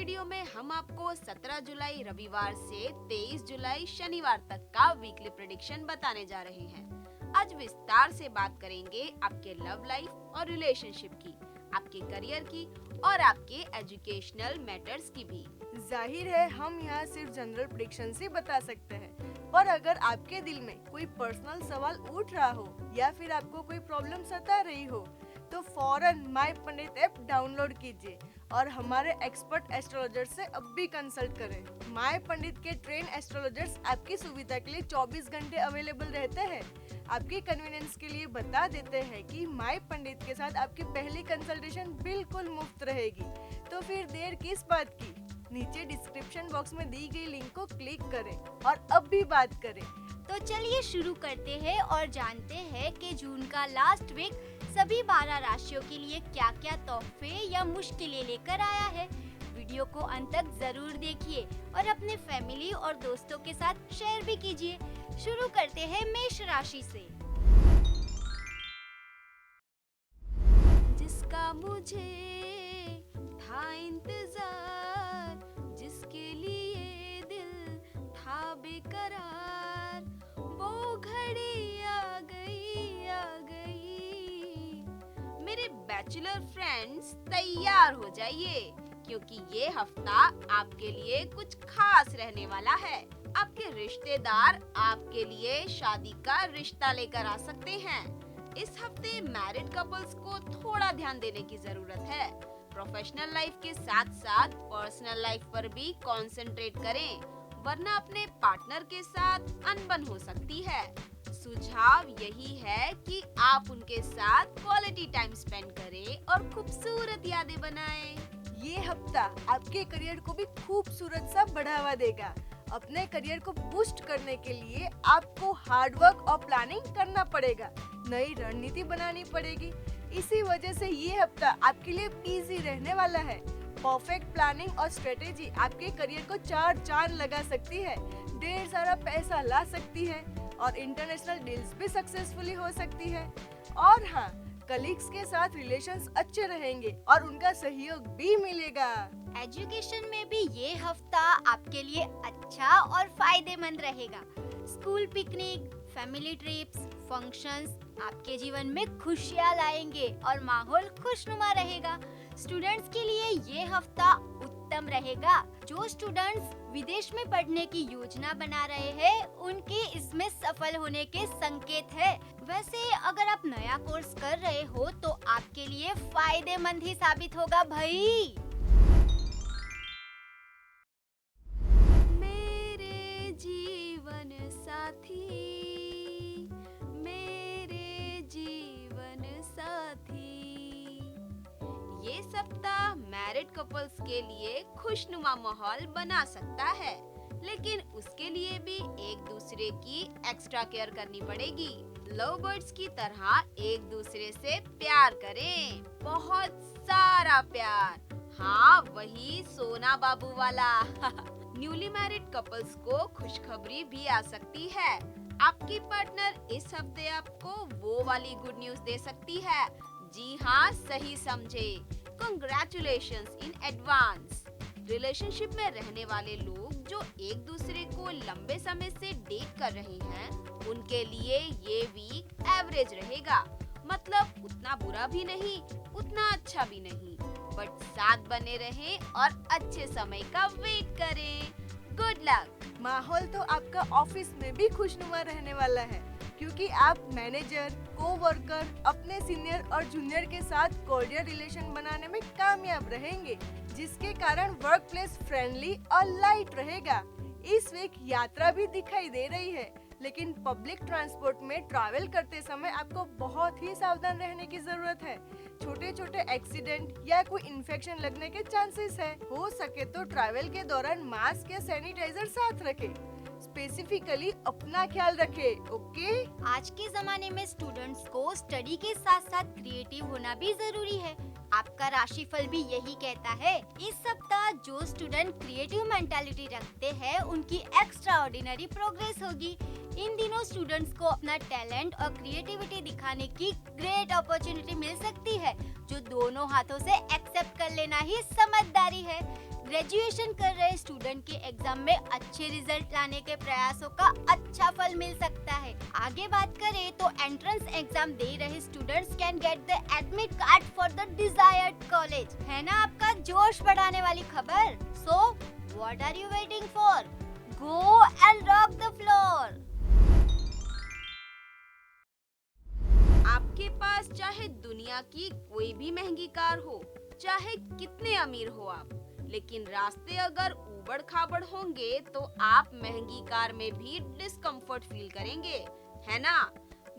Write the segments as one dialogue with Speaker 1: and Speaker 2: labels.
Speaker 1: Video में हम आपको 17 जुलाई रविवार से 23 जुलाई शनिवार तक का वीकली प्रेडिक्शन बताने जा रहे हैं। आज विस्तार से बात करेंगे आपके लव लाइफ और रिलेशनशिप की, आपके करियर की और आपके एजुकेशनल मैटर्स की भी।
Speaker 2: जाहिर है हम यहाँ सिर्फ जनरल प्रेडिक्शन से बता सकते हैं, पर अगर आपके दिल में कोई पर्सनल सवाल उठ रहा हो या फिर आपको कोई प्रॉब्लम सता रही हो तो फौरन माय पंडित ऐप डाउनलोड कीजिए और हमारे एक्सपर्ट एस्ट्रोलॉजर से अब भी कंसल्ट करें। माय पंडित के ट्रेन एस्ट्रोलॉजर्स आपकी सुविधा के लिए 24 घंटे अवेलेबल रहते हैं। आपके कन्वीनियंस के लिए बता देते हैं कि माय पंडित के साथ आपकी पहली कंसल्टेशन बिल्कुल मुफ्त रहेगी, तो फिर देर किस बात की। नीचे डिस्क्रिप्शन बॉक्स में दी गई लिंक को क्लिक करें और अब भी बात करें।
Speaker 3: तो चलिए शुरू करते हैं और जानते हैं कि जून का लास्ट वीक सभी 12 राशियों के लिए क्या क्या तोहफे या मुश्किलें लेकर आया है। वीडियो को अंत तक जरूर देखिए और अपने फैमिली और दोस्तों के साथ शेयर भी कीजिए। शुरू करते हैं मेष राशि से।
Speaker 1: जिसका मुझे था इंतजार, जिसके लिए दिल था बेकरार, वो घड़ी आ गई आ गई। मेरे बैचलर फ्रेंड्स तैयार हो जाइए, क्योंकि ये हफ्ता आपके लिए कुछ खास रहने वाला है। आपके रिश्तेदार आपके लिए शादी का रिश्ता लेकर आ सकते हैं। इस हफ्ते मैरिड कपल्स को थोड़ा ध्यान देने की जरूरत है। प्रोफेशनल लाइफ के साथ साथ पर्सनल लाइफ पर भी कंसंट्रेट करें, वरना अपने पार्टनर के साथ अनबन हो सकती है। सुझाव यही है कि आप उनके साथ क्वालिटी टाइम स्पेंड करें और खूबसूरत यादें बनाएं।
Speaker 2: ये हफ्ता आपके करियर को भी खूबसूरत सा बढ़ावा देगा। अपने करियर को बूस्ट करने के लिए आपको हार्डवर्क और प्लानिंग करना पड़ेगा, नई रणनीति बनानी पड़ेगी। इसी वजह से ये हफ्ता आपके लिए बिजी रहने वाला है। परफेक्ट प्लानिंग और स्ट्रेटेजी आपके करियर को 4 चांद लगा सकती है, ढेर सारा पैसा ला सकती है और इंटरनेशनल डील्स भी सक्सेसफुली हो सकती है। और हाँ, कलीग्स के साथ रिलेशंस अच्छे रहेंगे और उनका सहयोग भी मिलेगा।
Speaker 3: एजुकेशन में भी ये हफ्ता आपके लिए अच्छा और फायदेमंद रहेगा। School picnic, family trips, functions आपके जीवन में खुशियाँ लाएंगे और माहौल खुशनुमा रहेगा। स्टूडेंट्स के लिए ये हफ्ता उत्तम रहेगा। जो स्टूडेंट्स विदेश में पढ़ने की योजना बना रहे हैं, उनके इसमें सफल होने के संकेत है। वैसे अगर आप नया कोर्स कर रहे हो तो आपके लिए फायदेमंद ही साबित होगा भाई।
Speaker 1: मेरे जीवन साथी, मेरे जीवन साथी। ये सप्ताह मैरिड कपल्स के लिए खुशनुमा माहौल बना सकता है, लेकिन उसके लिए भी एक दूसरे की एक्स्ट्रा केयर करनी पड़ेगी। लव बर्ड्स की तरह एक दूसरे से प्यार करें, बहुत सारा प्यार। हाँ, वही सोना बाबू वाला। न्यूली मैरिड कपल्स को खुशखबरी भी आ सकती है। आपकी पार्टनर इस हफ्ते आपको वो वाली गुड न्यूज दे सकती है। जी हाँ, सही समझे। Congratulations in advance। रिलेशनशिप में रहने वाले लोग जो एक दूसरे को लंबे समय से डेट कर रहे हैं, उनके लिए ये वीक एवरेज रहेगा। मतलब उतना बुरा भी नहीं, उतना अच्छा भी नहीं, बट साथ बने रहें और अच्छे समय का वेट करें। Good luck.
Speaker 2: माहौल तो आपका ऑफिस में भी खुशनुमा रहने वाला है, क्योंकि आप मैनेजर, कोवर्कर, अपने सीनियर और जूनियर के साथ कॉर्डियल रिलेशन बनाने में कामयाब रहेंगे, जिसके कारण वर्क प्लेस फ्रेंडली और लाइट रहेगा। इस वीक यात्रा भी दिखाई दे रही है, लेकिन पब्लिक ट्रांसपोर्ट में ट्रैवल करते समय आपको बहुत ही सावधान रहने की जरूरत है। छोटे छोटे एक्सीडेंट या कोई इन्फेक्शन लगने के चांसेस है। हो सके तो ट्रैवल के दौरान मास्क या सैनिटाइजर साथ रखें। स्पेसिफिकली अपना ख्याल रखें, ओके?
Speaker 3: आज के जमाने में स्टूडेंट्स को स्टडी के साथ साथ क्रिएटिव होना भी जरूरी है। आपका राशिफल भी यही कहता है। इस सप्ताह जो स्टूडेंट क्रिएटिव मेंटालिटी रखते हैं, उनकी एक्स्ट्रा ऑर्डिनरी प्रोग्रेस होगी। इन दिनों स्टूडेंट्स को अपना टैलेंट और क्रिएटिविटी दिखाने की ग्रेट अपॉर्चुनिटी मिल सकती है, जो दोनों हाथों से एक्सेप्ट कर लेना ही समझदारी है। ग्रेजुएशन कर रहे स्टूडेंट के एग्जाम में अच्छे रिजल्ट लाने के प्रयासों का अच्छा फल मिल सकता है। आगे बात करें तो एंट्रेंस एग्जाम दे रहे students can get the admit card for the desired college. है ना आपका जोश बढ़ाने वाली खबर? So what are you waiting for? Go and rock the floor.
Speaker 1: आपके पास चाहे दुनिया की कोई भी महंगी कार हो, चाहे कितने अमीर हो आप, लेकिन रास्ते अगर ऊबड़ खाबड़ होंगे तो आप महंगी कार में भी डिस्कम्फर्ट फील करेंगे, है ना?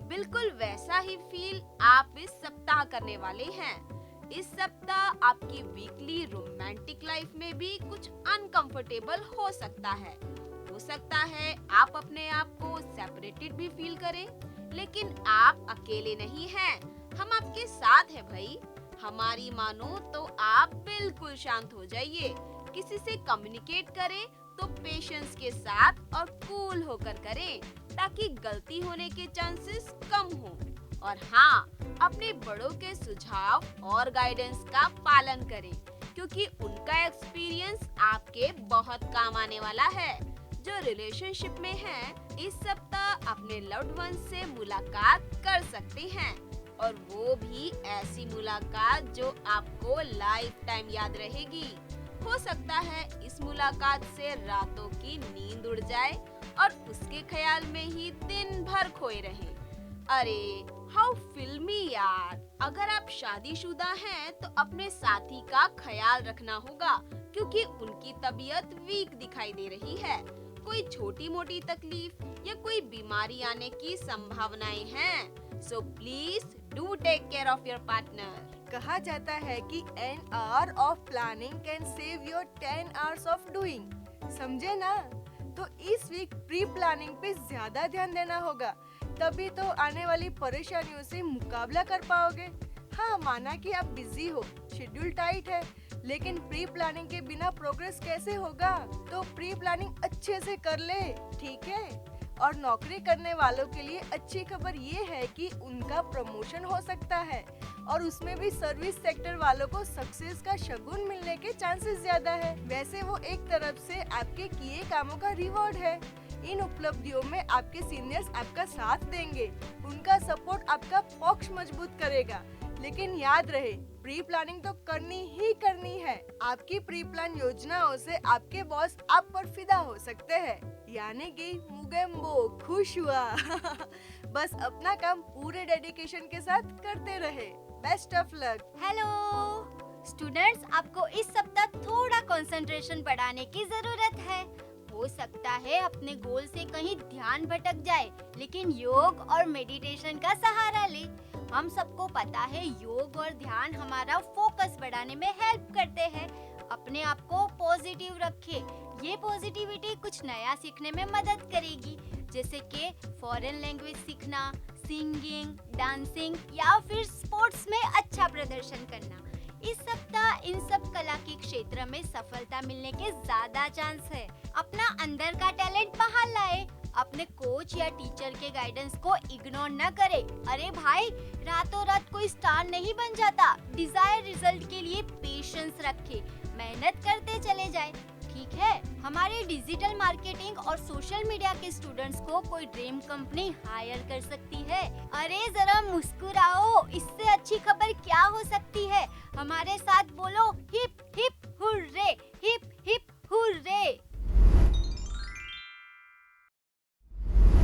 Speaker 1: बिल्कुल वैसा ही फील आप इस सप्ताह करने वाले हैं। इस सप्ताह आपकी वीकली रोमांटिक लाइफ में भी कुछ अनकंफर्टेबल हो सकता है। हो सकता है आप अपने आप को सेपरेटेड भी फील करें, लेकिन आप अकेले नहीं हैं, हम आपके साथ हैं भाई। हमारी मानो तो आप बिल्कुल शांत हो जाइए। किसी से कम्युनिकेट करें तो पेशेंस के साथ और कूल होकर करें, ताकि गलती होने के चांसेस कम हो। और हाँ, अपने बड़ों के सुझाव और गाइडेंस का पालन करें, क्योंकि उनका एक्सपीरियंस आपके बहुत काम आने वाला है। जो रिलेशनशिप में हैं, इस सप्ताह अपने लव्ड वन से मुलाकात कर सकते हैं, और वो भी ऐसी मुलाकात जो आपको लाइफ टाइम याद रहेगी। हो सकता है इस मुलाकात से रातों की नींद उड़ जाए और उसके ख्याल में ही दिन भर खोए रहें। अरे हाउ फिल्मी यार। अगर आप शादीशुदा हैं तो अपने साथी का ख्याल रखना होगा, क्योंकि उनकी तबीयत वीक दिखाई दे रही है। कोई छोटी मोटी तकलीफ या कोई बीमारी आने की संभावनाएं हैं। So please do take care of your partner.
Speaker 2: कहा जाता है कि an hour of planning can save your 10 hours of doing। समझे ना? तो इस वीक प्री प्लानिंग पे ज्यादा ध्यान देना होगा, तभी तो आने वाली परेशानियों से मुकाबला कर पाओगे। हाँ, माना कि आप बिजी हो, शेड्यूल टाइट है, लेकिन प्री प्लानिंग के बिना प्रोग्रेस कैसे होगा? तो प्री प्लानिंग अच्छे से कर ले, ठीक है? और नौकरी करने वालों के लिए अच्छी खबर ये है कि उनका प्रमोशन हो सकता है, और उसमें भी सर्विस सेक्टर वालों को सक्सेस का शगुन मिलने के चांसेस ज्यादा है। वैसे वो एक तरफ से आपके किए कामों का रिवॉर्ड है। इन उपलब्धियों में आपके सीनियर्स आपका साथ देंगे, उनका सपोर्ट आपका पक्ष मजबूत करेगा। लेकिन याद रहे, प्री प्लानिंग तो करनी ही करनी है। आपकी प्री प्लान योजनाओं से आपके बॉस आप पर फिदा हो सकते हैं, यानी कि मुगेम्बो खुश हुआ। बस अपना काम पूरे डेडिकेशन के साथ करते रहे। Best of luck.
Speaker 3: Hello students, आपको इस सप्ताह थोड़ा कंसंट्रेशन बढ़ाने की जरूरत है। हो सकता है अपने गोल से कहीं ध्यान भटक जाए, लेकिन योग और मेडिटेशन का सहारा ले। हम सबको पता है योग और ध्यान हमारा फोकस बढ़ाने में हेल्प करते हैं। अपने आप को पॉजिटिव रखें। ये पॉजिटिविटी कुछ नया सीखने में मदद करेगी, जैसे कि फॉरेन लैंग्वेज सीखना, सिंगिंग, डांसिंग या फिर स्पोर्ट्स में अच्छा प्रदर्शन करना। इस सप्ताह इन सब कला के क्षेत्र में सफलता मिलने के ज्यादा चांस है। अपना अंदर का टैलेंट बाहर लाए। अपने कोच या टीचर के गाइडेंस को इग्नोर न करे। अरे भाई, रातों रात कोई स्टार नहीं बन जाता। डिजायर रिजल्ट के लिए पेशेंस रखे, मेहनत करते चले जाए, ठीक है? हमारे डिजिटल मार्केटिंग और सोशल मीडिया के स्टूडेंट्स को कोई ड्रीम कंपनी हायर कर सकती है। अरे जरा मुस्कुराओ, इससे अच्छी खबर क्या हो सकती है? हमारे साथ बोलो, hip hip hurray, hip hip hurray.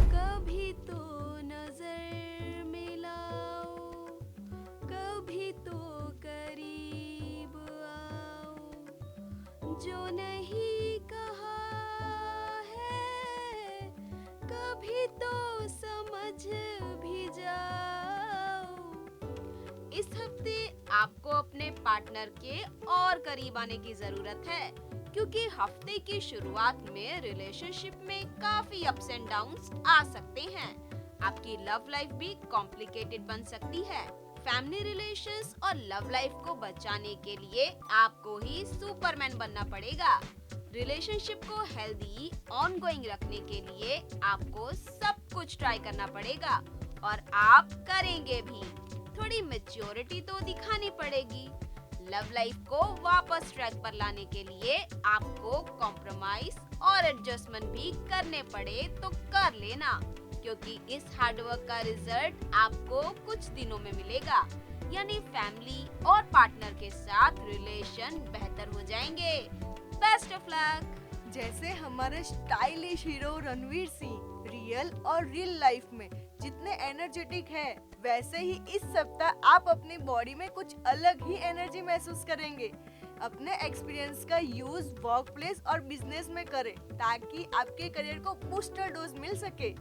Speaker 1: कभी तो नजर मिलाओ, कभी तो करीब आओ, जो नहीं कहा है कभी तो समझ भी जाओ। इस हफ्ते आपको अपने पार्टनर के और करीब आने की जरूरत है, क्योंकि हफ्ते की शुरुआत में रिलेशनशिप में काफी अप्स एंड डाउन्स आ सकते हैं। आपकी लव लाइफ भी कॉम्प्लिकेटेड बन सकती है। फैमिली रिलेशंस और लव लाइफ को बचाने के लिए आपको ही सुपरमैन बनना पड़ेगा। रिलेशनशिप को हेल्दी ऑनगोइंग रखने के लिए आपको सब कुछ ट्राई करना पड़ेगा, और आप करेंगे भी। थोड़ी मैच्योरिटी तो दिखानी पड़ेगी। लव लाइफ को वापस ट्रैक पर लाने के लिए आपको कॉम्प्रोमाइज और एडजस्टमेंट भी करने पड़े तो कर लेना, क्योंकि इस हार्डवर्क का रिजल्ट आपको कुछ दिनों में मिलेगा, यानी फैमिली और पार्टनर के साथ रिलेशन बेहतर हो जाएंगे। Best of luck.
Speaker 2: जैसे हमारे stylish hero Ranveer Singh real और रियल लाइफ में जितने एनर्जेटिक है, वैसे ही इस सप्ताह आप अपनी बॉडी में कुछ अलग ही एनर्जी महसूस करेंगे। अपने एक्सपीरियंस का यूज वर्क प्लेस और बिजनेस में करें ताकि आपके करियर को बूस्टर डोज मिल सके।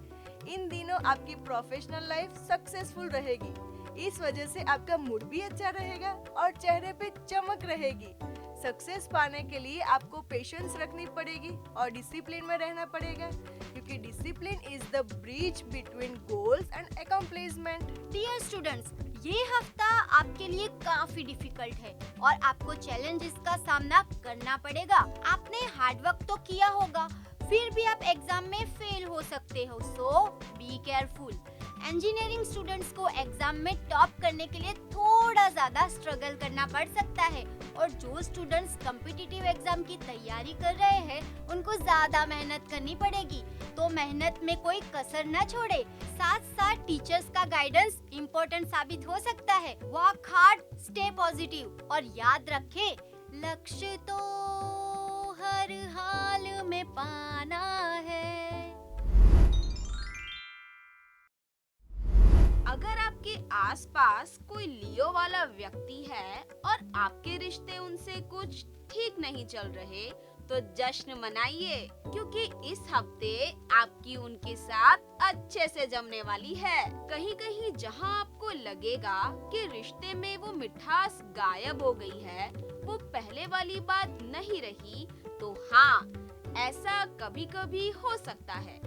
Speaker 2: इन दिनों आपकी प्रोफेशनल लाइफ सक्सेसफुल रहेगी, इस वजह से आपका मूड भी अच्छा रहेगा और चेहरे पे चमक रहेगी। सक्सेस पाने के लिए आपको पेशेंस रखनी पड़ेगी और डिसिप्लिन में रहना पड़ेगा, क्योंकि discipline is the bridge between goals and accomplishment.
Speaker 3: Dear students, ये हफ्ता आपके लिए काफी डिफिकल्ट है और आपको चैलेंजेस का सामना करना पड़ेगा। आपने हार्डवर्क तो किया होगा, फिर भी आप एग्जाम में फेल हो सकते हो, सो बी केयरफुल। इंजीनियरिंग स्टूडेंट्स को एग्जाम में टॉप करने के लिए थोड़ा ज्यादा स्ट्रगल करना पड़ सकता है, और जो स्टूडेंट्स कॉम्पिटिटिव एग्जाम की तैयारी कर रहे हैं उनको ज्यादा मेहनत करनी पड़ेगी, तो मेहनत में कोई कसर न छोड़े। साथ साथ टीचर्स का गाइडेंस इम्पोर्टेंट साबित हो सकता है। वर्क हार्ड, स्टे पॉजिटिव और याद रखें, लक्ष्य तो हर हाल में पाना है।
Speaker 1: अगर आपके आसपास कोई लियो वाला व्यक्ति है और आपके रिश्ते उनसे कुछ ठीक नहीं चल रहे, तो जश्न मनाइए, क्योंकि इस हफ्ते आपकी उनके साथ अच्छे से जमने वाली है। कहीं कहीं जहां आपको लगेगा कि रिश्ते में वो मिठास गायब हो गई है, वो पहले वाली बात नहीं रही, तो हाँ, ऐसा कभी कभी हो सकता है।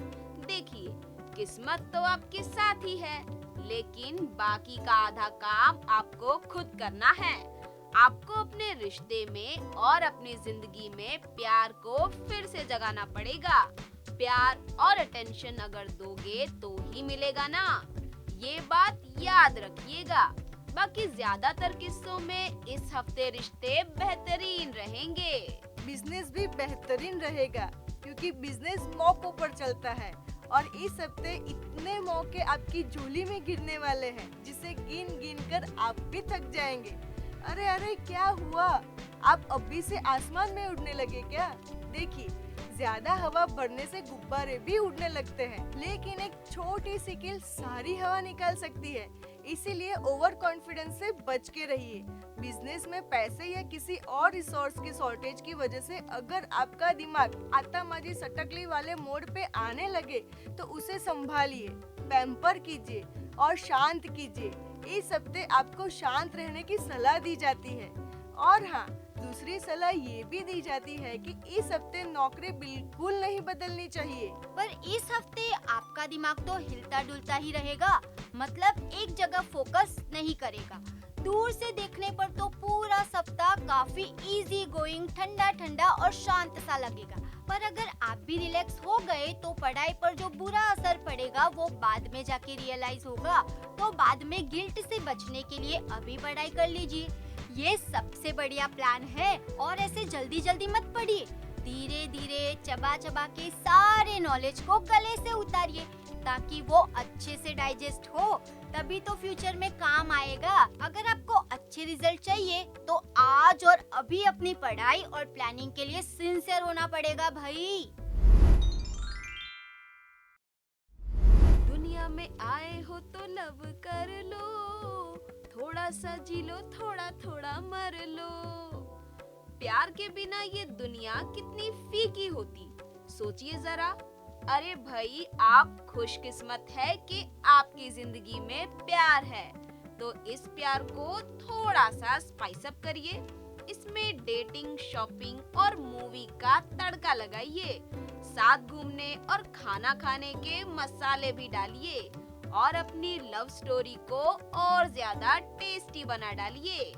Speaker 1: देखिए, किस्मत तो आपके साथ ही है, लेकिन बाकी का आधा काम आपको खुद करना है। आपको अपने रिश्ते में और अपनी जिंदगी में प्यार को फिर से जगाना पड़ेगा। प्यार और अटेंशन अगर दोगे तो ही मिलेगा ना, ये बात याद रखिएगा। बाकी ज्यादातर किस्सों में इस हफ्ते रिश्ते बेहतरीन रहेंगे।
Speaker 2: बिजनेस भी बेहतरीन रहेगा, क्योंकि बिजनेस मौकों पर चलता है और इस हफ्ते इतने मौके आपकी झोली में गिरने वाले हैं, जिसे गिन गिन कर आप भी थक जाएंगे। अरे अरे, क्या हुआ? आप अभी से आसमान में उड़ने लगे क्या? देखिए, ज्यादा हवा बढ़ने से गुब्बारे भी उड़ने लगते हैं, लेकिन एक छोटी सी कील सारी हवा निकाल सकती है। इसीलिए ओवर कॉन्फिडेंस से बच के रहिए। बिजनेस में पैसे या किसी और रिसोर्स की शॉर्टेज की वजह से अगर आपका दिमाग आतामाजी सटकली वाले मोड पे आने लगे, तो उसे संभालिए, पैम्पर कीजिए और शांत कीजिए। इस हफ्ते आपको शांत रहने की सलाह दी जाती है। और हाँ, दूसरी सलाह ये भी दी जाती है कि इस हफ्ते नौकरी बिल्कुल नहीं बदलनी चाहिए।
Speaker 3: पर इस हफ्ते आपका दिमाग तो हिलता डुलता ही रहेगा, मतलब एक जगह फोकस नहीं करेगा। दूर से देखने पर तो पूरा सप्ताह काफी इजी गोइंग, ठंडा ठंडा और शांत सा लगेगा, पर अगर आप भी रिलैक्स हो गए तो पढ़ाई पर जो बुरा असर पड़ेगा वो बाद में जाके रियलाइज होगा। तो बाद में गिल्ट से बचने के लिए अभी पढ़ाई कर लीजिए, ये सबसे बढ़िया प्लान है। और ऐसे जल्दी जल्दी मत पढ़िए, धीरे धीरे चबा चबा के सारे नॉलेज को गले से उतारिए, ताकि वो अच्छे से डाइजेस्ट हो, तभी तो फ्यूचर में काम आएगा। अगर आपको अच्छे रिजल्ट चाहिए तो आज और अभी अपनी पढ़ाई और प्लानिंग के लिए सिंसियर होना पड़ेगा भाई।
Speaker 1: दुनिया में आए हो तो लव कर लो, थोड़ा सा जी लो, थोड़ा थोड़ा मर लो। प्यार के बिना ये दुनिया कितनी फीकी होती, सोचिए जरा। अरे भाई, आप खुशकिस्मत है कि आपकी जिंदगी में प्यार है, तो इस प्यार को थोड़ा सा स्पाइस अप करिए। इसमें डेटिंग, शॉपिंग और मूवी का तड़का लगाइए, साथ घूमने और खाना खाने के मसाले भी डालिए, और अपनी लव स्टोरी को और ज्यादा टेस्टी बना डालिए।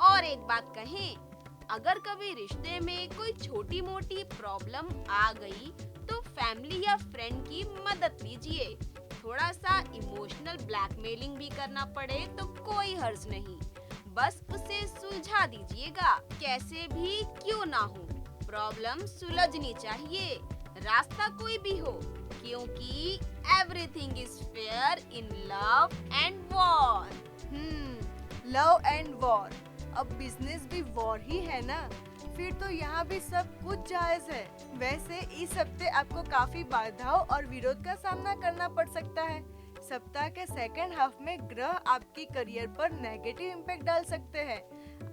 Speaker 1: और एक बात कहें, अगर कभी रिश्ते में कोई छोटी मोटी प्रॉब्लम आ गई तो फैमिली या फ्रेंड की मदद लीजिए। थोड़ा सा इमोशनल ब्लैकमेलिंग भी करना पड़े तो कोई हर्ज नहीं। बस उसे सुलझा दीजिएगा, कैसे भी क्यों ना हो। प्रॉब्लम सुलझनी चाहिए, रास्ता कोई भी हो, क्योंकि everything is fair in love and war.
Speaker 2: Love and war. अब बिजनेस भी वॉर ही है ना, फिर तो यहाँ भी सब कुछ जायज है। वैसे इस हफ्ते आपको काफी बाधाओं और विरोध का सामना करना पड़ सकता है। सप्ताह के सेकंड हाफ में ग्रह आपकी करियर पर नेगेटिव इम्पैक्ट डाल सकते हैं।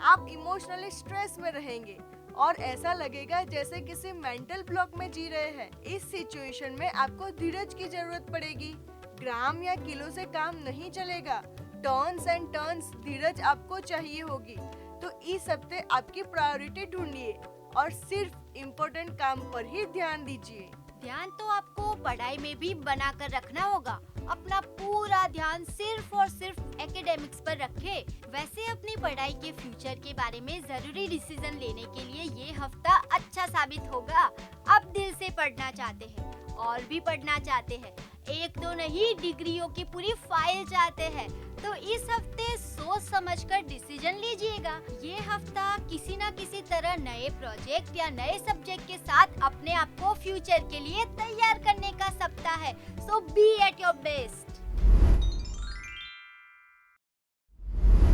Speaker 2: आप इमोशनली स्ट्रेस में रहेंगे और ऐसा लगेगा जैसे किसी मेंटल ब्लॉक में जी रहे हैं। इस सिचुएशन में आपको धीरज की जरूरत पड़ेगी। ग्राम या किलो से काम नहीं चलेगा, टर्न्स एंड टर्न्स धीरज आपको चाहिए होगी। तो इस हफ्ते आपकी प्रायोरिटी ढूंढिए और सिर्फ इम्पोर्टेंट काम पर ही ध्यान दीजिए।
Speaker 3: ध्यान तो आपको पढ़ाई में भी बना कर रखना होगा। अपना पूरा ध्यान सिर्फ और सिर्फ एकेडमिक्स पर रखें। वैसे अपनी पढ़ाई के फ्यूचर के बारे में जरूरी डिसीजन लेने के लिए ये हफ्ता अच्छा साबित होगा। आप दिल से पढ़ना चाहते हैं और भी पढ़ना चाहते हैं, एक दो नहीं डिग्रियों की पूरी फाइल चाहते हैं, तो इस हफ्ते सोच समझकर डिसीजन लीजिएगा। ये हफ्ता किसी न किसी तरह नए प्रोजेक्ट या नए सब्जेक्ट के साथ अपने आप को फ्यूचर के लिए तैयार करने का सप्ताह है। सो बी एट योर बेस्ट।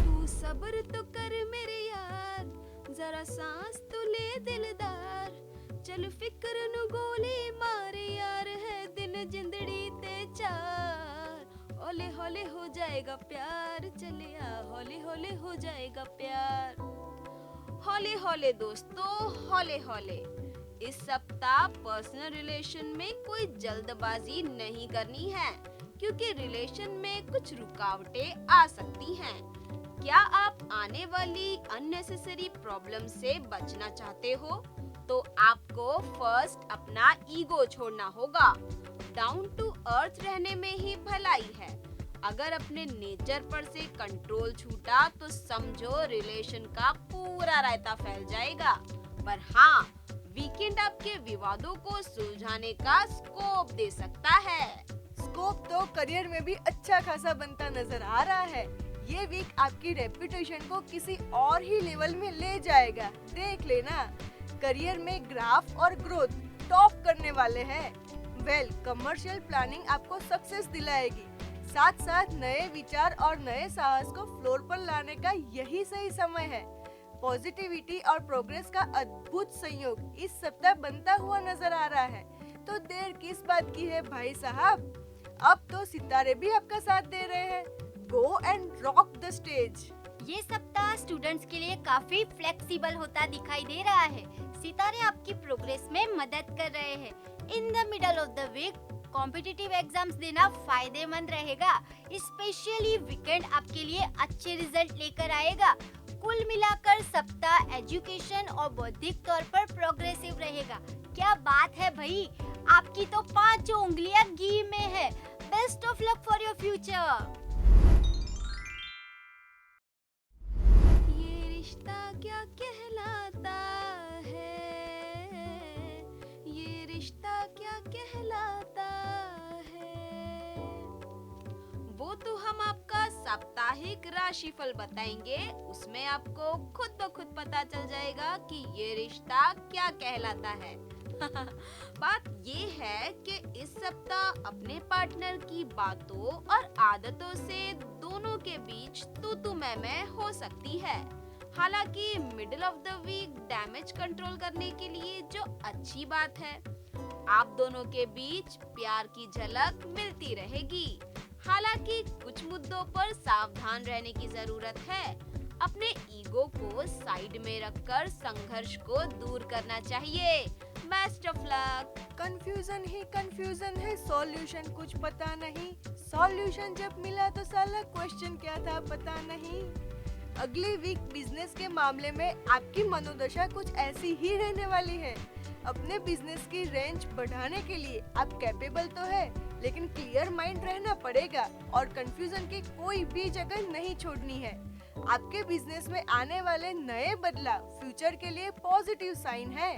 Speaker 1: तू सब्र तो कर मेरे यार, जरा सांस तो ले दिलदार, चल फिक्र नु गोली मारे यार, है दिन जिंदड़ी ते चार, हौले हौले हो जाएगा प्यार, चलिया हौले हौले हो जाएगा प्यार। हौले हौले दोस्तों, हौले हौले। इस सप्ताह पर्सनल रिलेशन में कोई जल्दबाजी नहीं करनी है, क्योंकि रिलेशन में कुछ रुकावटें आ सकती हैं। क्या आप आने वाली अननेसेसरी प्रॉब्लम से बचना चाहते हो, तो आपको फर्स्ट अपना ईगो छोड़ना होगा। डाउन टू अर्थ रहने में ही भलाई है। अगर अपने नेचर पर से कंट्रोल छूटा तो समझो रिलेशन का पूरा रायता फैल जाएगा। पर हाँ, वीकेंड आपके विवादों को सुलझाने का स्कोप दे सकता है।
Speaker 2: स्कोप तो करियर में भी अच्छा खासा बनता नजर आ रहा है। ये वीक आपकी रेपुटेशन को किसी और ही लेवल में ले जाएगा, देख लेना। करियर में ग्राफ और ग्रोथ टॉप करने वाले हैं। कमर्शियल प्लानिंग आपको सक्सेस दिलाएगी। साथ साथ नए विचार और नए साहस को फ्लोर पर लाने का यही सही समय है। पॉजिटिविटी और प्रोग्रेस का अद्भुत संयोग इस सप्ताह बनता हुआ नजर आ रहा है। तो देर किस बात की है भाई साहब, अब तो सितारे भी आपका साथ दे रहे हैं। गो एंड रॉक द स्टेज।
Speaker 3: ये सप्ताह स्टूडेंट्स के लिए काफी फ्लेक्सिबल होता दिखाई दे रहा है। सितारे आपकी प्रोग्रेस में मदद कर रहे हैं। In the middle of the week competitive exams देना फायदेमंद रहेगा। स्पेशली वीकेंड आपके लिए अच्छे रिजल्ट लेकर आएगा। कुल मिलाकर सप्ताह एजुकेशन और बौद्धिक तौर पर प्रोग्रेसिव रहेगा। क्या बात है भाई, आपकी तो 5 उंगलियां घी में है। Best of luck for your future.
Speaker 1: क्या कहलाता है, ये रिश्ता क्या कहलाता है। वो तो हम आपका साप्ताहिक राशिफल बताएंगे, उसमें आपको खुद ब खुद पता चल जाएगा कि ये रिश्ता क्या कहलाता है। बात ये है कि इस सप्ताह अपने पार्टनर की बातों और आदतों से दोनों के बीच तू मैं हो सकती है। हालांकि middle of the week damage control करने के लिए जो अच्छी बात है, आप दोनों के बीच प्यार की झलक मिलती रहेगी। हालांकि कुछ मुद्दों पर सावधान रहने की जरूरत है। अपने ईगो को साइड में रखकर संघर्ष को दूर करना चाहिए। Best of luck.
Speaker 2: Confusion he confusion है, सॉल्यूशन कुछ पता नहीं। सॉल्यूशन जब मिला तो साला क्वेश्चन क्या था पता नहीं। अगली वीक बिजनेस के मामले में आपकी मनोदशा कुछ ऐसी ही रहने वाली है। अपने बिजनेस की रेंज बढ़ाने के लिए आप कैपेबल तो है, लेकिन क्लियर माइंड रहना पड़ेगा और कंफ्यूजन की कोई भी जगह नहीं छोड़नी है। आपके बिजनेस में आने वाले नए बदलाव फ्यूचर के लिए पॉजिटिव साइन है।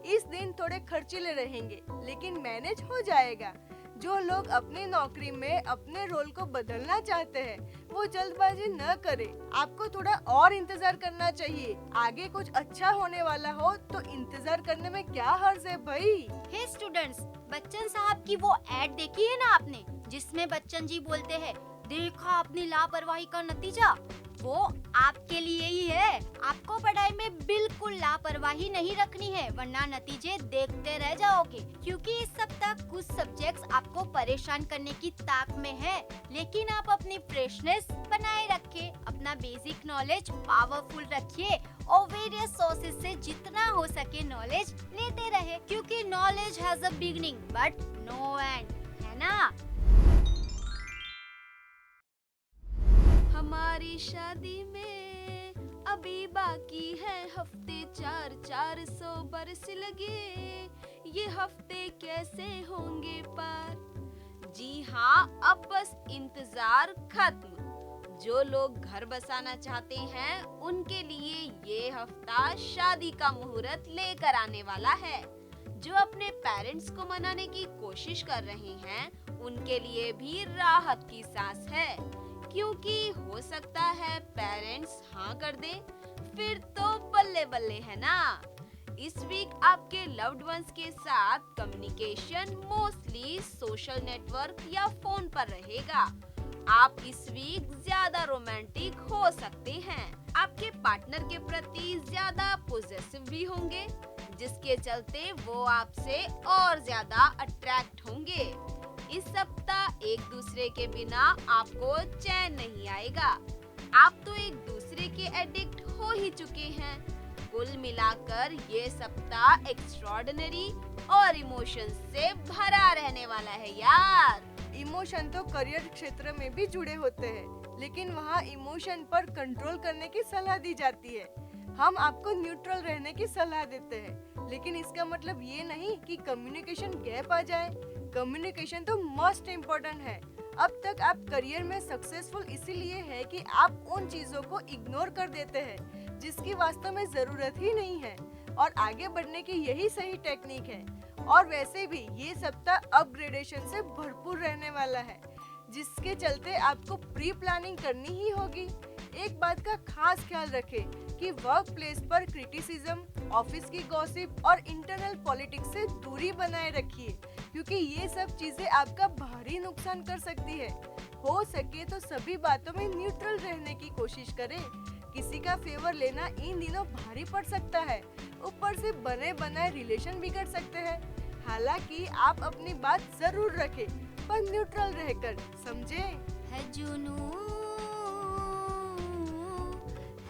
Speaker 2: इस दिन थोड़े खर्चीले रहेंगे, लेकिन मैनेज हो जाएगा। जो लोग अपनी नौकरी में अपने रोल को बदलना चाहते हैं वो जल्दबाजी न करे। आपको थोड़ा और इंतजार करना चाहिए। आगे कुछ अच्छा होने वाला हो तो इंतजार करने में क्या हर्ज है भाई।
Speaker 3: हे स्टूडेंट्स, बच्चन साहब की वो एड देखी है ना आपने, जिसमें बच्चन जी बोलते हैं, देखा अपनी लापरवाही का नतीजा। वो आपके लिए ही है। आपको पढ़ाई में बिल्कुल लापरवाही नहीं रखनी है, वरना नतीजे देखते रह जाओगे। क्योंकि इस सप्ताह कुछ सब्जेक्ट्स आपको परेशान करने की ताक में है, लेकिन आप अपनी फ्रेशनेस बनाए रखें, अपना बेसिक नॉलेज पावरफुल रखिए और वेरियस सोर्सेज से जितना हो सके नॉलेज लेते रहे, क्योंकि knowledge has a beginning but no end, है ना।
Speaker 1: हमारी शादी में अभी बाकी है हफ्ते 400 बरस लगे, ये हफ्ते कैसे होंगे पार। जी हाँ, अब बस इंतजार खत्म। जो लोग घर बसाना चाहते हैं उनके लिए ये हफ्ता शादी का मुहूर्त लेकर आने वाला है। जो अपने पेरेंट्स को मनाने की कोशिश कर रहे हैं उनके लिए भी राहत की सांस है, क्योंकि हो सकता है पेरेंट्स हाँ कर दें, फिर तो बल्ले बल्ले है ना। इस वीक आपके लव्ड वंस के साथ कम्युनिकेशन मोस्टली सोशल नेटवर्क या फोन पर रहेगा। आप इस वीक ज्यादा रोमांटिक हो सकते हैं। आपके पार्टनर के प्रति ज्यादा पॉजिटिव भी होंगे, जिसके चलते वो आपसे और ज्यादा अट्रैक्ट होंगे। इस सप्ताह एक दूसरे के बिना आपको चैन नहीं आएगा। आप तो एक दूसरे के एडिक्ट हो ही चुके हैं। कुल मिलाकर ये सप्ताह एक्स्ट्रॉर्डिनरी और इमोशंस से भरा रहने वाला है यार।
Speaker 2: इमोशन तो करियर क्षेत्र में भी जुड़े होते हैं, लेकिन वहाँ इमोशन पर कंट्रोल करने की सलाह दी जाती है। हम आपको न्यूट्रल रहने की सलाह देते हैं, लेकिन इसका मतलब ये नहीं कि कम्युनिकेशन गैप आ जाए। कम्युनिकेशन तो मोस्ट इम्पोर्टेंट है। अब तक आप करियर में सक्सेसफुल इसीलिए है कि आप उन चीजों को इग्नोर कर देते हैं जिसकी वास्तव में जरूरत ही नहीं है, और आगे बढ़ने की यही सही टेक्निक है। और वैसे भी ये सप्ताह अपग्रेडेशन से भरपूर रहने वाला है, जिसके चलते आपको प्री प्लानिंग करनी ही होगी। एक बात का खास ख्याल रखें कि वर्क प्लेस पर क्रिटिसिज्म, ऑफिस की गॉसिप और इंटरनल पॉलिटिक्स से दूरी बनाए रखिए, क्योंकि ये सब चीजें आपका भारी नुकसान कर सकती है। हो सके तो सभी बातों में न्यूट्रल रहने की कोशिश करें। किसी का फेवर लेना इन दिनों भारी पड़ सकता है, ऊपर से बने बनाए रिलेशन बिगड़ सकते हैं। हालांकि आप अपनी बात जरूर रखें, पर न्यूट्रल रहकर, समझे।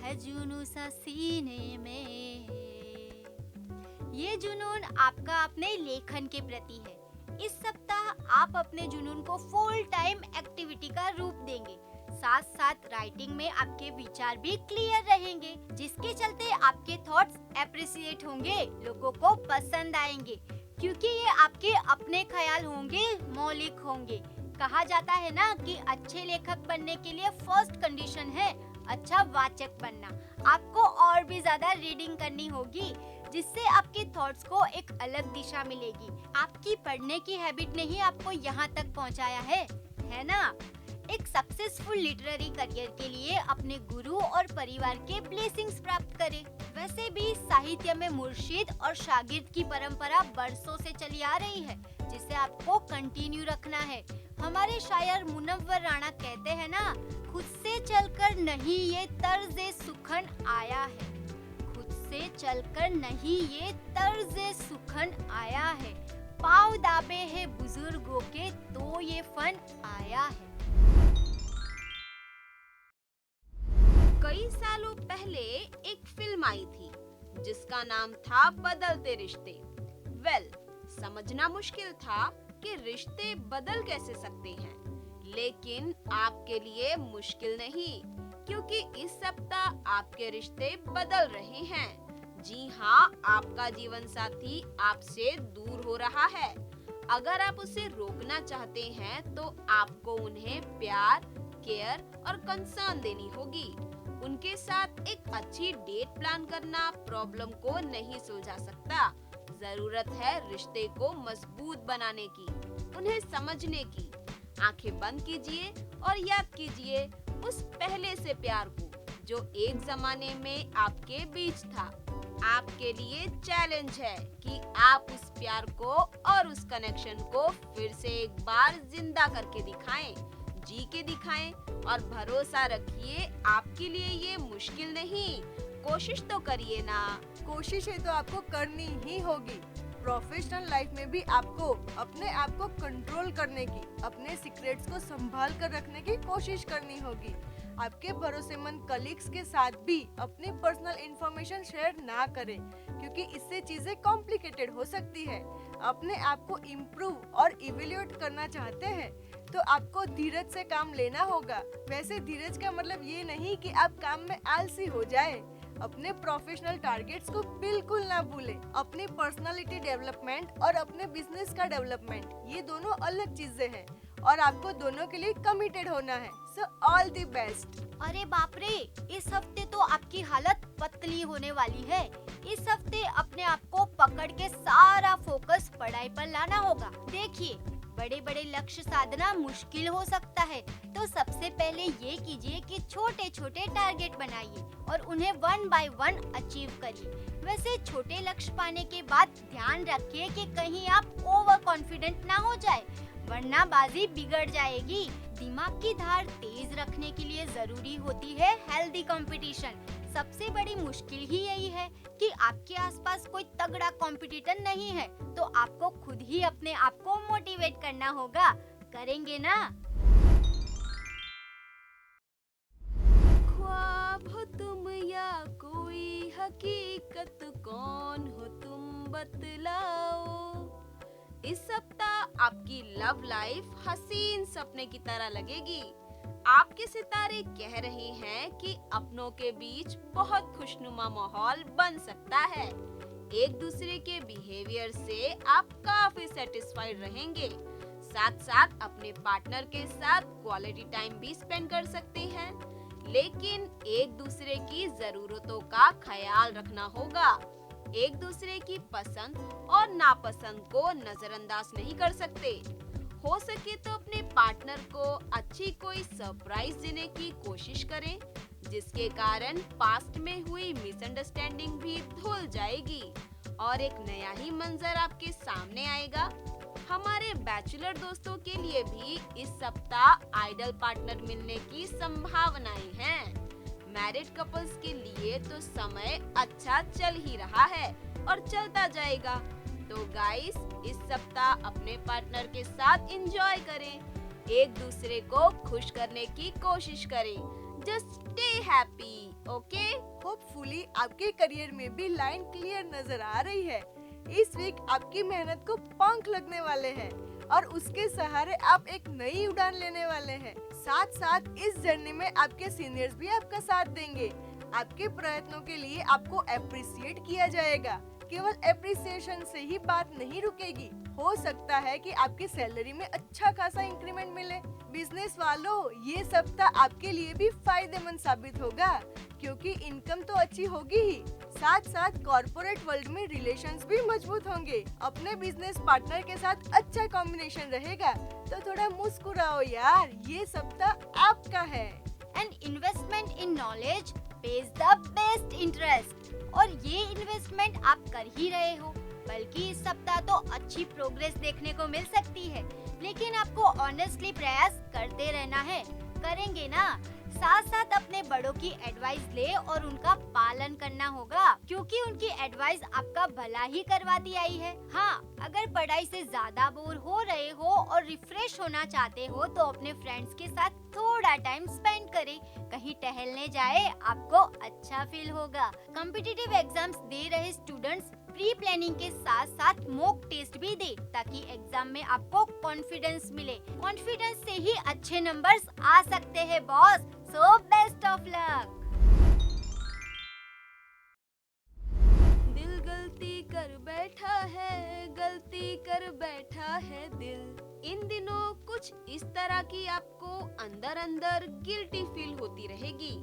Speaker 3: है जुनू सा सीने में, ये जुनून आपका अपने लेखन के प्रति है। इस सप्ताह आप अपने जुनून को फुल टाइम एक्टिविटी का रूप देंगे। साथ साथ राइटिंग में आपके विचार भी क्लियर रहेंगे, जिसके चलते आपके थॉट्स एप्रिशिएट होंगे, लोगों को पसंद आएंगे, क्योंकि ये आपके अपने ख्याल होंगे, मौलिक होंगे। कहा जाता है ना कि अच्छे लेखक बनने के लिए फर्स्ट कंडीशन है अच्छा वाचक बनना। आपको और भी ज्यादा रीडिंग करनी होगी, जिससे आपके थॉट्स को एक अलग दिशा मिलेगी। आपकी पढ़ने की हैबिट ने ही आपको यहाँ तक पहुँचाया है ना। एक सक्सेसफुल लिटरेरी करियर के लिए अपने गुरु और परिवार के ब्लेसिंग्स प्राप्त करें। वैसे भी साहित्य में मुर्शिद और शागिर्द की परंपरा बरसों से चली आ रही है, जिसे आपको कंटिन्यू रखना है। हमारे शायर मुनव्वर राणा कहते हैं ना, खुद से चलकर नहीं ये तर्ज़े सुखन आया है, खुद से चलकर नहीं ये तर्ज़े सुखन आया है, पाँव दाबे है बुजुर्गों के तो ये फन आया है।
Speaker 1: कई सालों पहले एक फिल्म आई थी जिसका नाम था बदलते रिश्ते। समझना मुश्किल था कि रिश्ते बदल कैसे सकते हैं, लेकिन आपके लिए मुश्किल नहीं, क्योंकि इस सप्ताह आपके रिश्ते बदल रहे हैं। जी हाँ, आपका जीवन साथी आपसे दूर हो रहा है। अगर आप उसे रोकना चाहते हैं तो आपको उन्हें प्यार, केयर और कंसर्न देनी होगी। उनके साथ एक अच्छी डेट प्लान करना प्रॉब्लम को नहीं सुलझा सकता। जरूरत है रिश्ते को मजबूत बनाने की। उन्हें समझने की। आंखें बंद कीजिए और याद कीजिए उस पहले से प्यार को जो एक जमाने में आपके बीच था। आपके लिए चैलेंज है कि आप उस प्यार को और उस कनेक्शन को फिर से एक बार जिंदा करके दिखाएं, जी के दिखाएं और भरोसा रखिए आपके लिए ये मुश्किल नहीं। कोशिश तो करिए ना।
Speaker 2: कोशिशें तो आपको करनी ही होगी। प्रोफेशनल लाइफ में भी आपको अपने आप को कंट्रोल करने की, अपने सीक्रेट्स को संभाल कर रखने की कोशिश करनी होगी। आपके भरोसेमंद कलीग्स के साथ भी अपनी पर्सनल इंफॉर्मेशन शेयर ना करें, क्योंकि इससे चीजें कॉम्प्लिकेटेड हो सकती है। अपने आप को इम्प्रूव और इवेल्युएट करना चाहते हैं तो आपको धीरज से काम लेना होगा। वैसे धीरज का मतलब ये नहीं कि आप काम में आलसी हो जाए। अपने प्रोफेशनल टारगेट्स को बिल्कुल ना भूलें। अपनी पर्सनालिटी डेवलपमेंट और अपने बिजनेस का डेवलपमेंट, ये दोनों अलग चीजें हैं और आपको दोनों के लिए कमिटेड होना है। So all the best.
Speaker 3: अरे बाप रे, इस हफ्ते तो आपकी हालत पतली होने वाली है। इस हफ्ते अपने आप को पकड़ के सारा फोकस पढ़ाई पर लाना होगा। देखिए, बड़े बड़े लक्ष्य साधना मुश्किल हो सकता है, तो सबसे पहले ये कीजिए कि छोटे छोटे टारगेट बनाइए और उन्हें 1 बाय 1 अचीव करिए। वैसे छोटे लक्ष्य पाने के बाद ध्यान रखिए कि कहीं आप ओवर कॉन्फिडेंट ना हो जाए, वरना बाजी बिगड़ जाएगी। दिमाग की धार तेज रखने के लिए जरूरी होती है हेल्दी कंपटीशन। सबसे बड़ी मुश्किल ही यही है कि आपके आसपास कोई तगड़ा कॉम्पिटिटर नहीं है, तो आपको खुद ही अपने आप को मोटिवेट करना होगा। करेंगे ना?
Speaker 1: ख्वाब हो तुम या कोई हकीकत, कौन हो तुम बतलाओ। इस सप्ताह आपकी लव लाइफ हसीन सपने की तरह लगेगी। आपके सितारे कह रहे हैं कि अपनों के बीच बहुत खुशनुमा माहौल बन सकता है। एक दूसरे के बिहेवियर से आप काफी सेटिस्फाइड रहेंगे। साथ साथ अपने पार्टनर के साथ क्वालिटी टाइम भी स्पेंड कर सकते हैं, लेकिन एक दूसरे की जरूरतों का ख्याल रखना होगा। एक दूसरे की पसंद और नापसंद को नजरअंदाज नहीं कर सकते। हो सके तो अपने पार्टनर को अच्छी कोई सरप्राइज देने की कोशिश करें, जिसके कारण पास्ट में हुई मिसअंडरस्टैंडिंग भी धुल जाएगी और एक नया ही मंजर आपके सामने आएगा। हमारे बैचलर दोस्तों के लिए भी इस सप्ताह आइडल पार्टनर मिलने की संभावनाएं हैं। मैरिड कपल्स के लिए तो समय अच्छा चल ही रहा है और चलता जाएगा। तो गाइस, इस सप्ताह अपने पार्टनर के साथ एंजॉय करें, एक दूसरे को खुश करने की कोशिश करें। Just stay happy, okay?
Speaker 2: Hopefully आपके करियर में भी लाइन क्लियर नजर आ रही है। इस वीक आपकी मेहनत को पंख लगने वाले हैं और उसके सहारे आप एक नई उड़ान लेने वाले हैं। साथ साथ इस जर्नी में आपके सीनियर्स भी आपका साथ देंगे। आपके प्रयत्नों के लिए आपको अप्रिशिएट किया जाएगा। केवल अप्रिसिएशन से ही बात नहीं रुकेगी। हो सकता है कि आपकी सैलरी में अच्छा खासा इंक्रीमेंट मिले। बिजनेस वालों, ये सप्ताह आपके लिए भी फायदेमंद साबित होगा, क्योंकि इनकम तो अच्छी होगी ही, साथ साथ कॉर्पोरेट वर्ल्ड में रिलेशंस भी मजबूत होंगे। अपने बिजनेस पार्टनर के साथ अच्छा कॉम्बिनेशन रहेगा, तो थोड़ा मुस्कुराओ यार, ये सप्ताह आपका है।
Speaker 3: And investment in knowledge page the best interest, और ये इन्वेस्टमेंट आप कर ही रहे हो, बल्कि इस सप्ताह तो अच्छी प्रोग्रेस देखने को मिल सकती है। लेकिन आपको ऑनेस्टली प्रयास करते रहना है। करेंगे ना? साथ साथ अपने बड़ों की एडवाइस ले और उनका पालन करना होगा, क्योंकि उनकी एडवाइस आपका भला ही करवाती आई है। हाँ, अगर पढ़ाई से ज्यादा बोर हो रहे हो और रिफ्रेश होना चाहते हो तो अपने फ्रेंड्स के साथ थोड़ा टाइम स्पेंड करें, कहीं टहलने जाए, आपको अच्छा फील होगा। कॉम्पिटिटिव एग्जाम्स दे रहे स्टूडेंट्स प्री प्लानिंग के साथ साथ मॉक टेस्ट भी दे, ताकि एग्जाम में आपको कॉन्फिडेंस मिले। कॉन्फिडेंस से ही अच्छे नंबर्स आ सकते हैं boss. So best of luck.
Speaker 1: दिल गलती कर बैठा है, गलती कर बैठा है दिल। इन दिनों कुछ इस तरह की आपको अंदर अंदर गिल्टी फील होती रहेगी।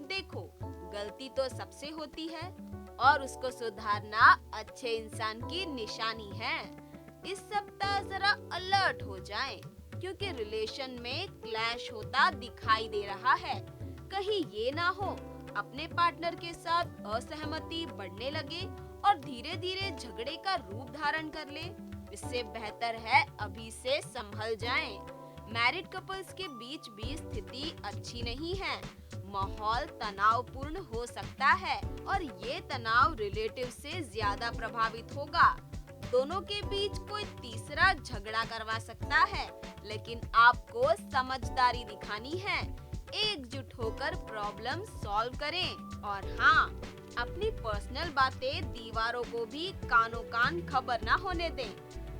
Speaker 1: देखो, गलती तो सबसे होती है और उसको सुधारना अच्छे इंसान की निशानी है। इस सप्ताह जरा अलर्ट हो जाएं, क्योंकि रिलेशन में क्लैश होता दिखाई दे रहा है। कहीं ये ना हो अपने पार्टनर के साथ असहमति बढ़ने लगे और धीरे धीरे झगड़े का रूप धारण कर ले। इससे बेहतर है अभी से संभल जाएं। मैरिड कपल्स के बीच भी स्थिति अच्छी नहीं है। माहौल तनावपूर्ण हो सकता है और ये तनाव रिलेटिव से ज्यादा प्रभावित होगा। दोनों के बीच कोई तीसरा झगड़ा करवा सकता है, लेकिन आपको समझदारी दिखानी है। एकजुट होकर प्रॉब्लम सॉल्व करें और हाँ, अपनी पर्सनल बातें दीवारों को भी कानों कान खबर ना होने दें।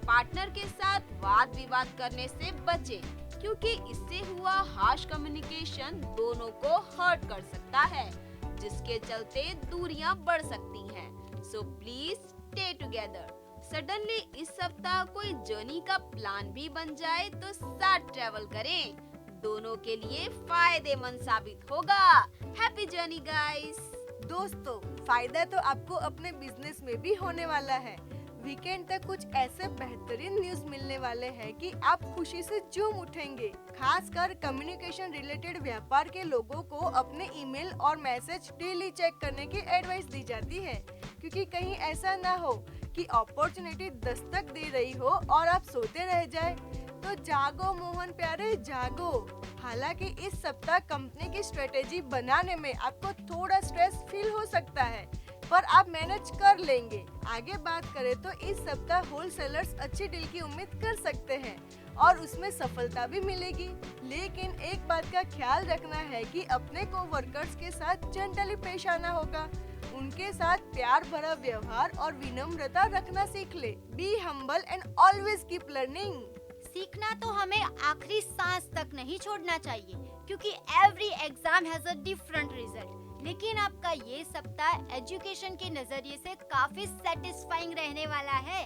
Speaker 1: पार्टनर के साथ वाद विवाद करने से बचें, क्योंकि इससे हुआ हार्श कम्युनिकेशन दोनों को हर्ट कर सकता है, जिसके चलते दूरियां बढ़ सकती हैं। So please stay together. Suddenly इस सप्ताह कोई जर्नी का प्लान भी बन जाए तो साथ ट्रेवल करें, दोनों के लिए फायदेमंद साबित होगा। Happy journey guys.
Speaker 2: दोस्तों, फायदा तो आपको अपने बिजनेस में भी होने वाला है। वीकेंड तक कुछ ऐसे बेहतरीन न्यूज मिलने वाले हैं कि आप खुशी से झूम उठेंगे। खासकर कम्युनिकेशन रिलेटेड व्यापार के लोगों को अपने ईमेल और मैसेज डेली चेक करने की एडवाइस दी जाती है, क्योंकि कहीं ऐसा ना हो कि अपॉर्चुनिटी दस्तक दे रही हो और आप सोते रह जाए। तो जागो मोहन प्यारे, जागो। हालांकि इस सप्ताह कंपनी की स्ट्रेटेजी बनाने में आपको थोड़ा स्ट्रेस फील हो सकता है, पर आप मैनेज कर लेंगे। आगे बात करें तो इस सप्ताह होलसेलर्स अच्छी डील की उम्मीद कर सकते हैं और उसमें सफलता भी मिलेगी। लेकिन एक बात का ख्याल रखना है कि अपने कोवर्कर्स के साथ जेंटली पेश आना होगा। उनके साथ प्यार भरा व्यवहार और विनम्रता रखना सीख ले। Be humble and always keep learning.
Speaker 3: सीखना तो हमें आखिरी सांस तक नहीं छोड़ना चाहिए, क्योंकि every exam has a different result. लेकिन आपका ये सप्ताह एजुकेशन के नजरिए से काफी सेटिस्फाइंग रहने वाला है।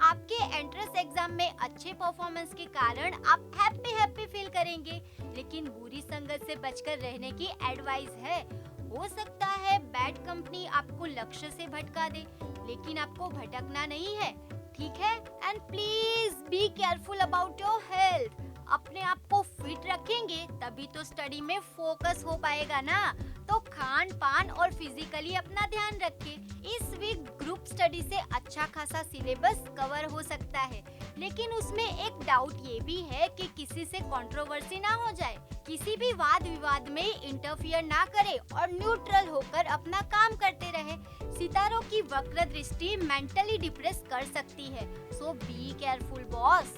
Speaker 3: आपके एंट्रेंस एग्जाम में अच्छे परफॉर्मेंस के कारण आप हैप्पी फील करेंगे, लेकिन बुरी संगत से बचकर रहने की एडवाइस है। हो सकता है बैड कंपनी आपको लक्ष्य से भटका दे, लेकिन आपको भटकना नहीं है, ठीक है? And please be careful about your health. अपने आप को फिट रखेंगे तभी तो स्टडी में फोकस हो पाएगा ना। तो खान पान और फिजिकली अपना ध्यान रखें। इस वीक ग्रुप स्टडी से अच्छा खासा सिलेबस कवर हो सकता है, लेकिन उसमें एक डाउट ये भी है कि किसी से कंट्रोवर्सी ना हो जाए। किसी भी वाद विवाद में इंटरफियर ना करे और न्यूट्रल होकर अपना काम करते रहे। सितारों की वक्र दृष्टि मेंटली डिप्रेस कर सकती है, सो बी केयरफुल बॉस।